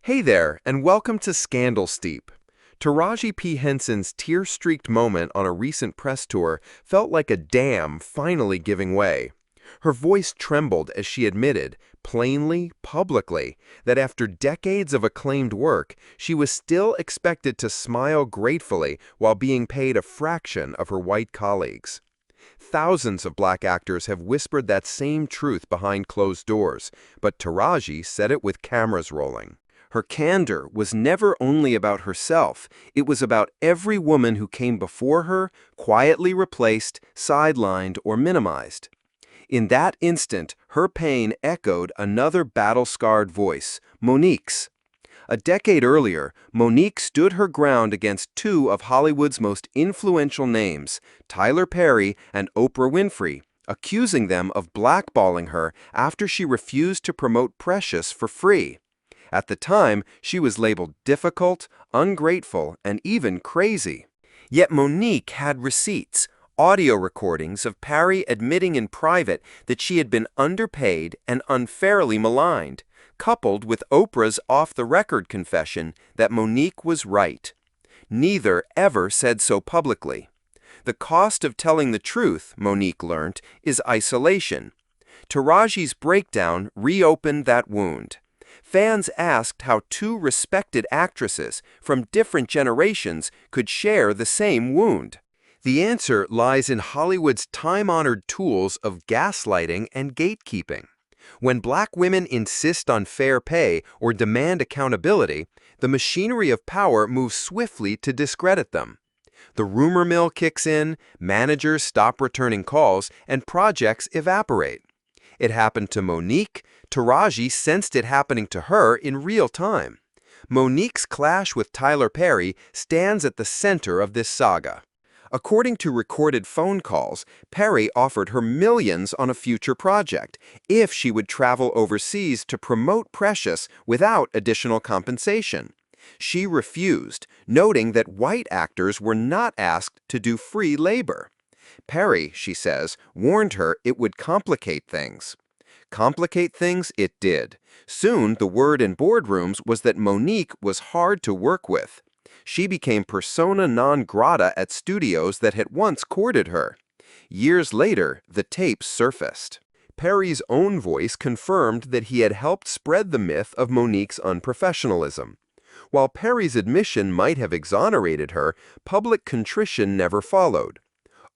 Hey there, and welcome to Scandal Steep. Taraji P. Henson's tear-streaked moment on a recent press tour felt like a dam finally giving way. Her voice trembled as she admitted, plainly, publicly, that after decades of acclaimed work, she was still expected to smile gratefully while being paid a fraction of her white colleagues. Thousands of black actors have whispered that same truth behind closed doors, but Taraji said it with cameras rolling. Her candor was never only about herself, it was about every woman who came before her, quietly replaced, sidelined, or minimized. In that instant, her pain echoed another battle-scarred voice, Monique's. A decade earlier, Monique stood her ground against two of Hollywood's most influential names, Tyler Perry and Oprah Winfrey, accusing them of blackballing her after she refused to promote Precious for free. At the time, she was labeled difficult, ungrateful, and even crazy. Yet Monique had receipts, audio recordings of Perry admitting in private that she had been underpaid and unfairly maligned, coupled with Oprah's off-the-record confession that Monique was right. Neither ever said so publicly. The cost of telling the truth, Monique learned, is isolation. Taraji's breakdown reopened that wound. Fans asked how two respected actresses from different generations could share the same wound. The answer lies in Hollywood's time-honored tools of gaslighting and gatekeeping. When black women insist on fair pay or demand accountability, the machinery of power moves swiftly to discredit them. The rumor mill kicks in, managers stop returning calls, and projects evaporate. It happened to Monique. Taraji sensed it happening to her in real time. Monique's clash with Tyler Perry stands at the center of this saga. According to recorded phone calls, Perry offered her millions on a future project if she would travel overseas to promote Precious without additional compensation. She refused, noting that white actors were not asked to do free labor. Perry, she says, warned her it would complicate things. Complicate things it did. Soon, the word in boardrooms was that Monique was hard to work with. She became persona non grata at studios that had once courted her. Years later, the tapes surfaced. Perry's own voice confirmed that he had helped spread the myth of Monique's unprofessionalism. While Perry's admission might have exonerated her, public contrition never followed.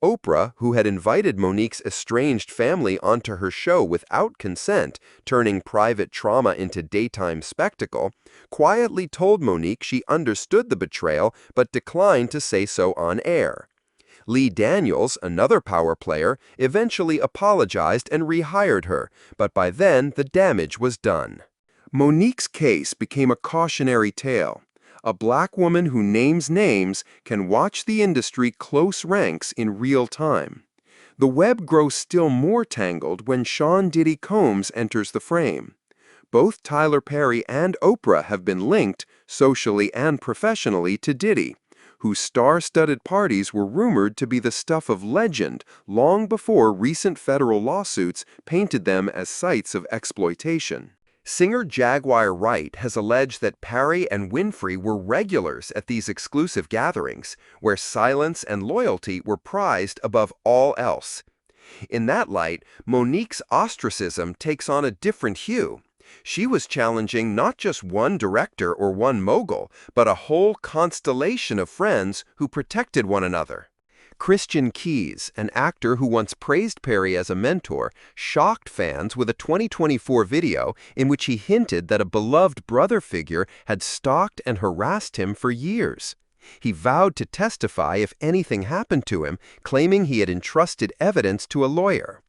Oprah, who had invited Monique's estranged family onto her show without consent, turning private trauma into daytime spectacle, quietly told Monique she understood the betrayal but declined to say so on air. Lee Daniels, another power player, eventually apologized and rehired her, but by then the damage was done. Monique's case became a cautionary tale. A black woman who names names can watch the industry close ranks in real time. The web grows still more tangled when Sean Diddy Combs enters the frame. Both Tyler Perry and Oprah have been linked, socially and professionally, to Diddy, whose star-studded parties were rumored to be the stuff of legend long before recent federal lawsuits painted them as sites of exploitation. Singer Jaguar Wright has alleged that Perry and Winfrey were regulars at these exclusive gatherings, where silence and loyalty were prized above all else. In that light, Monique's ostracism takes on a different hue. She was challenging not just one director or one mogul, but a whole constellation of friends who protected one another. Christian Keys, an actor who once praised Perry as a mentor, shocked fans with a 2024 video in which he hinted that a beloved brother figure had stalked and harassed him for years. He vowed to testify if anything happened to him, claiming he had entrusted evidence to a lawyer.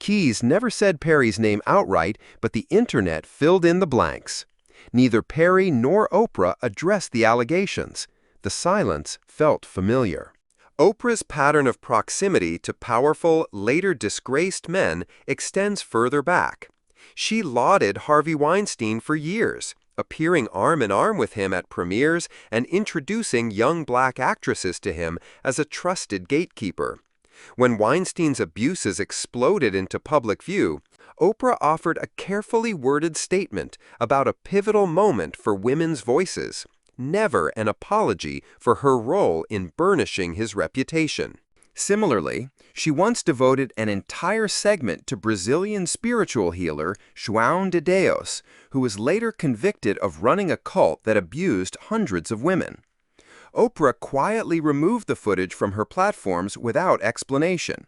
Keys never said Perry's name outright, but the internet filled in the blanks. Neither Perry nor Oprah addressed the allegations. The silence felt familiar. Oprah's pattern of proximity to powerful, later disgraced men extends further back. She lauded Harvey Weinstein for years, appearing arm in arm with him at premieres and introducing young black actresses to him as a trusted gatekeeper. When Weinstein's abuses exploded into public view, Oprah offered a carefully worded statement about a pivotal moment for women's voices, never an apology for her role in burnishing his reputation. Similarly, she once devoted an entire segment to Brazilian spiritual healer João de Deus, who was later convicted of running a cult that abused hundreds of women. Oprah quietly removed the footage from her platforms without explanation.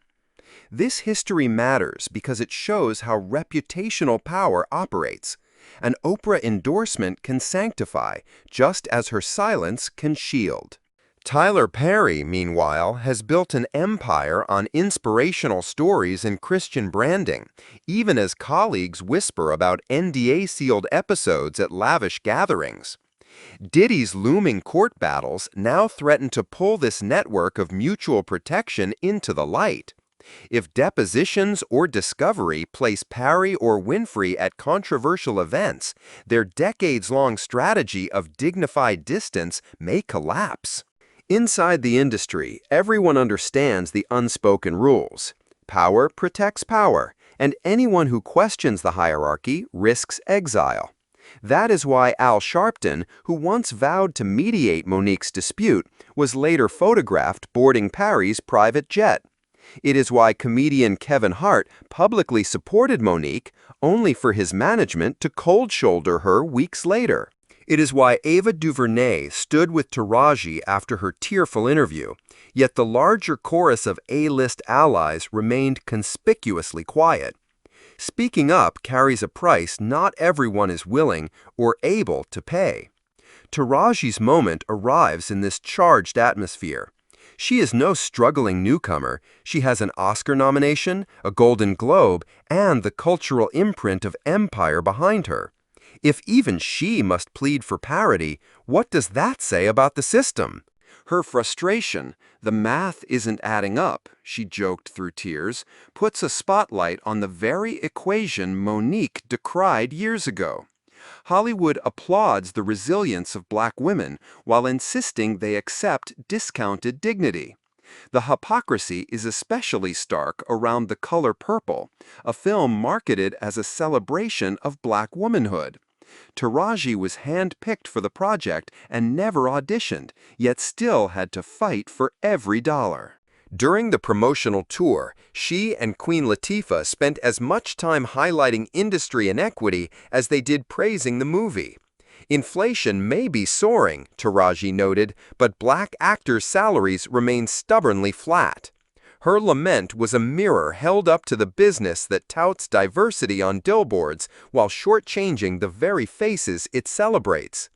This history matters because it shows how reputational power operates. An Oprah endorsement can sanctify, just as her silence can shield. Tyler Perry, meanwhile, has built an empire on inspirational stories and Christian branding, even as colleagues whisper about NDA-sealed episodes at lavish gatherings. Diddy's looming court battles now threaten to pull this network of mutual protection into the light. If depositions or discovery place Perry or Winfrey at controversial events, their decades-long strategy of dignified distance may collapse. Inside the industry, everyone understands the unspoken rules. Power protects power, and anyone who questions the hierarchy risks exile. That is why Al Sharpton, who once vowed to mediate Monique's dispute, was later photographed boarding Perry's private jet. It is why comedian Kevin Hart publicly supported Monique, only for his management to cold-shoulder her weeks later. It is why Ava DuVernay stood with Taraji after her tearful interview, yet the larger chorus of A-list allies remained conspicuously quiet. Speaking up carries a price not everyone is willing or able to pay. Taraji's moment arrives in this charged atmosphere. She is no struggling newcomer. She has an Oscar nomination, a Golden Globe, and the cultural imprint of Empire behind her. If even she must plead for parity, what does that say about the system? Her frustration, "The math isn't adding up," she joked through tears, puts a spotlight on the very equation Monique decried years ago. Hollywood applauds the resilience of black women while insisting they accept discounted dignity. The hypocrisy is especially stark around The Color Purple, a film marketed as a celebration of black womanhood. Taraji was handpicked for the project and never auditioned, yet still had to fight for every dollar. During the promotional tour, she and Queen Latifah spent as much time highlighting industry inequity as they did praising the movie. Inflation may be soaring, Taraji noted, but black actors' salaries remain stubbornly flat. Her lament was a mirror held up to the business that touts diversity on billboards while shortchanging the very faces it celebrates.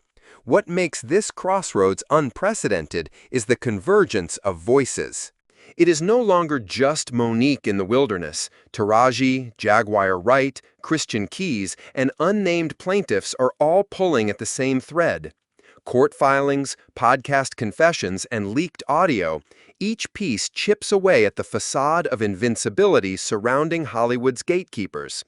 What makes this crossroads unprecedented is the convergence of voices. It is no longer just Monique in the wilderness. Taraji, Jaguar Wright, Christian Keys, and unnamed plaintiffs are all pulling at the same thread. Court filings, podcast confessions, and leaked audio, each piece chips away at the facade of invincibility surrounding Hollywood's gatekeepers.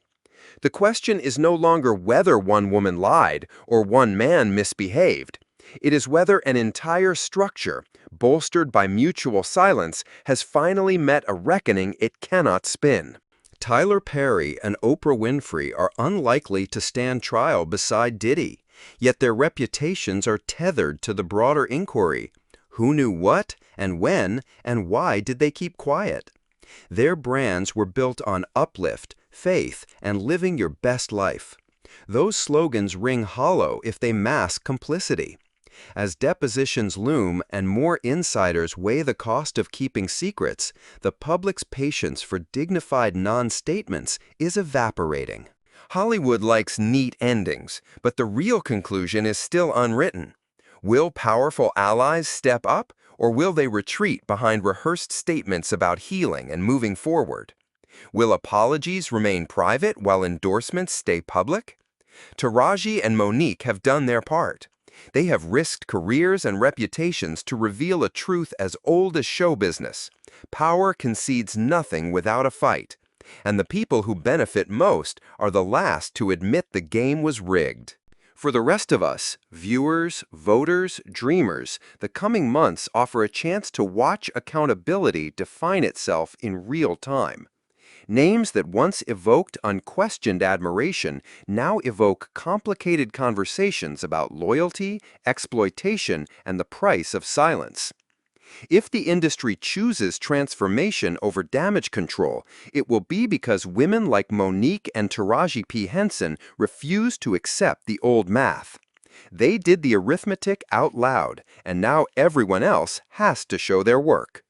The question is no longer whether one woman lied or one man misbehaved. It is whether an entire structure, bolstered by mutual silence, has finally met a reckoning it cannot spin. Tyler Perry and Oprah Winfrey are unlikely to stand trial beside Diddy, yet their reputations are tethered to the broader inquiry. Who knew what, and when, and why did they keep quiet? Their brands were built on uplift, faith, and living your best life. Those slogans ring hollow if they mask complicity. As depositions loom and more insiders weigh the cost of keeping secrets, the public's patience for dignified non-statements is evaporating. Hollywood likes neat endings, but the real conclusion is still unwritten. Will powerful allies step up, or will they retreat behind rehearsed statements about healing and moving forward? Will apologies remain private while endorsements stay public? Taraji and Monique have done their part. They have risked careers and reputations to reveal a truth as old as show business. Power concedes nothing without a fight, and the people who benefit most are the last to admit the game was rigged. For the rest of us, viewers, voters, dreamers, the coming months offer a chance to watch accountability define itself in real time. Names that once evoked unquestioned admiration now evoke complicated conversations about loyalty, exploitation, and the price of silence. If the industry chooses transformation over damage control, it will be because women like Monique and Taraji P. Henson refuse to accept the old math. They did the arithmetic out loud, and now everyone else has to show their work.